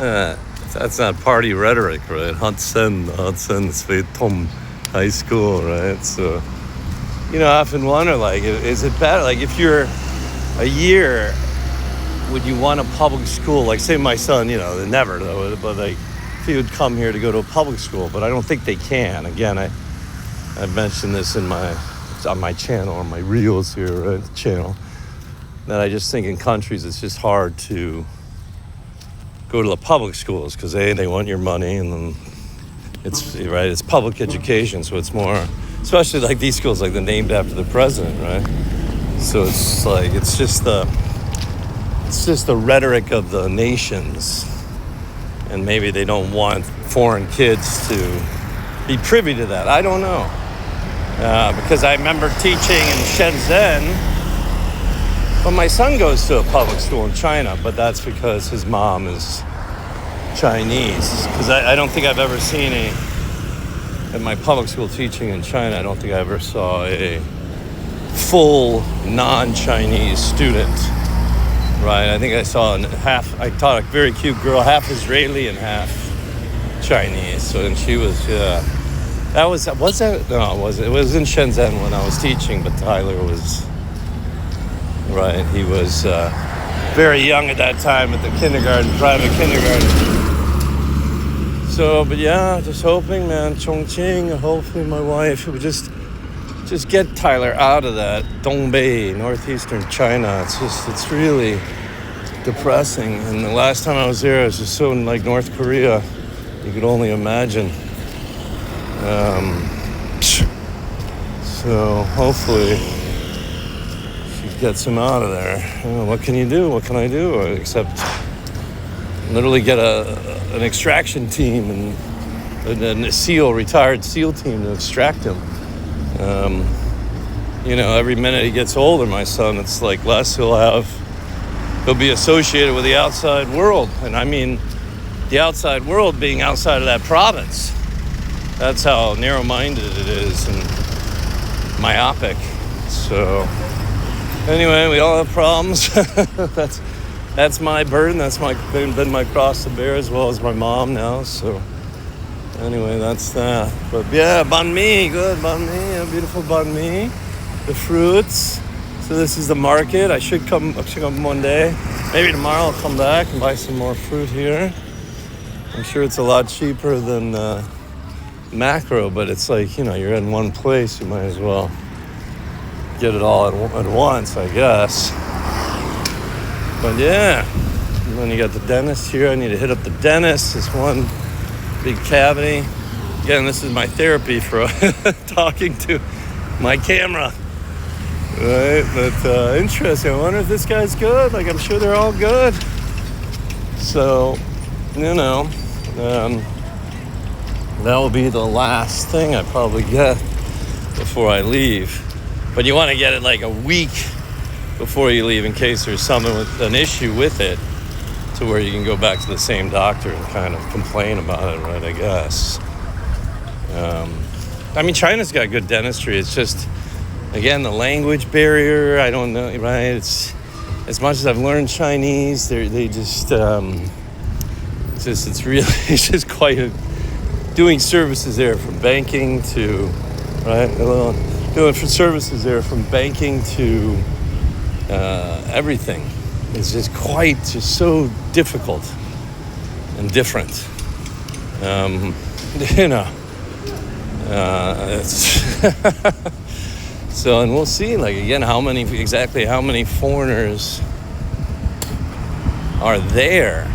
That's not party rhetoric, right? Hudson, Sweet Tom High School, right? So, I often wonder, like, is it better? Like, if you're a year, would you want a public school? Like, say my son, they never, though, but like, if he would come here to go to a public school, but I don't think they can. Again, I've mentioned this on my channel, or my reels here, right? Channel, that I just think in countries it's just hard to go to the public schools because they want your money, and then it's public education, so it's more, especially like these schools, like they're named after the president, right? So it's like it's just the rhetoric of the nations, and maybe they don't want foreign kids to be privy to that. I don't know, because I remember teaching in Shenzhen. But my son goes to a public school in China, but that's because his mom is Chinese. Because I don't think I've ever seen at my public school teaching in China, I don't think I ever saw a full non-Chinese student, right? I think I saw I taught a very cute girl, half Israeli and half Chinese. So, and she was, it was in Shenzhen when I was teaching, but Tyler was... Right, he was very young at that time at the private kindergarten. So, but yeah, just hoping, man, Chongqing, hopefully my wife would just get Tyler out of that Dongbei, northeastern China. It's really depressing. And the last time I was there, it was just so like North Korea, you could only imagine. So hopefully gets him out of there. What can you do? What can I do? Except literally get an extraction team and a retired SEAL team to extract him. Every minute he gets older, my son, it's like less he'll be associated with the outside world. And I mean, the outside world being outside of that province. That's how narrow-minded it is and myopic. So... Anyway, we all have problems. That's my burden. That's been my cross to bear, as well as my mom now. So anyway, that's that. But yeah, banh mi, good banh mi, a beautiful banh mi. The fruits. So this is the market. I should come one day. Maybe tomorrow I'll come back and buy some more fruit here. I'm sure it's a lot cheaper than macro, but it's like, you're in one place, you might as well get it all at once, I guess. But yeah, and then you got the dentist here. I need to hit up the dentist. This one big cavity. Again, this is my therapy for talking to my camera. Right, but interesting. I wonder if this guy's good. Like, I'm sure they're all good. So, that will be the last thing I probably get before I leave. But you want to get it like a week before you leave in case there's something with an issue with it, to where you can go back to the same doctor and kind of complain about it, right, I guess. I mean, China's got good dentistry. It's just, again, the language barrier. I don't know, right? It's, as much as I've learned Chinese, it's just quite doing services there from banking to, right, doing for services there from banking to everything. It's just so difficult and different. It's so, and we'll see, like, again, how many foreigners are there.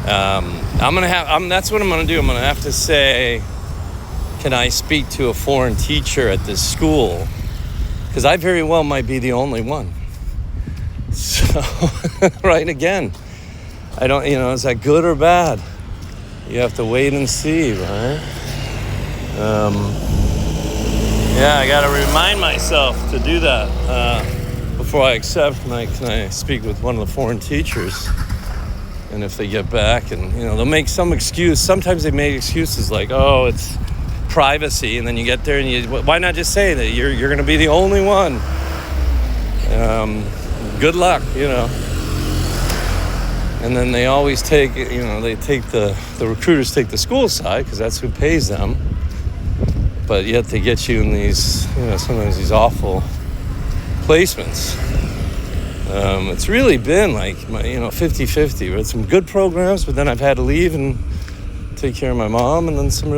That's what I'm gonna do. I'm gonna have to say, can I speak to a foreign teacher at this school? Because I very well might be the only one. So, right, again, I don't, is that good or bad? You have to wait and see, right? I got to remind myself to do that before I accept. Can I speak with one of the foreign teachers? And if they get back, and they'll make some excuse. Sometimes they make excuses like, "Oh, it's privacy," and then you get there and why not just say that you're going to be the only one? Good luck, And then they always take, the recruiters take the school side because that's who pays them. But yet they get you in these, sometimes these awful placements. It's really been like, 50-50. We had some good programs, but then I've had to leave and take care of my mom, and then some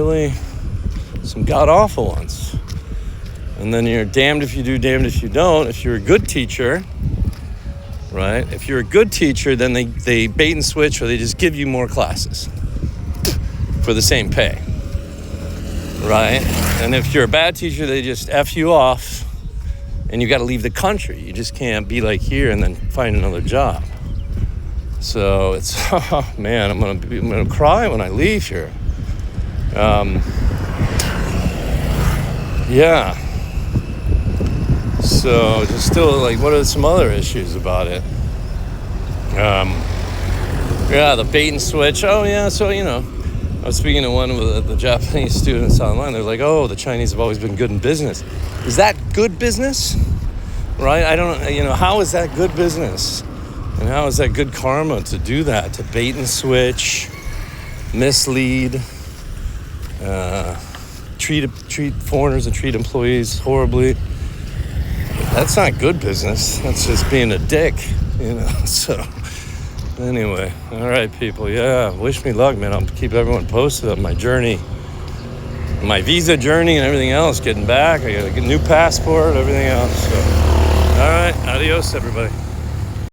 god-awful ones. And then you're damned if you do, damned if you don't. If you're a good teacher, right? If you're a good teacher, then they bait and switch, or they just give you more classes for the same pay, right? And if you're a bad teacher, they just F you off, and you got to leave the country. You just can't be like here and then find another job. So it's, oh man, I'm gonna cry when I leave here. Yeah. So just still, like, what are some other issues about it? The bait and switch. Oh yeah, so I was speaking to one of the Japanese students online. They're like, oh, the Chinese have always been good in business. Is that good business? Right? I don't, how is that good business? And how is that good karma to do that? To bait and switch, mislead, treat foreigners and treat employees horribly. That's not good business. That's just being a dick, So, anyway, all right, people. Yeah, wish me luck, man. I'll keep everyone posted on my journey, my visa journey, and everything else. Getting back, I got a new passport, everything else. So, all right, adios, everybody.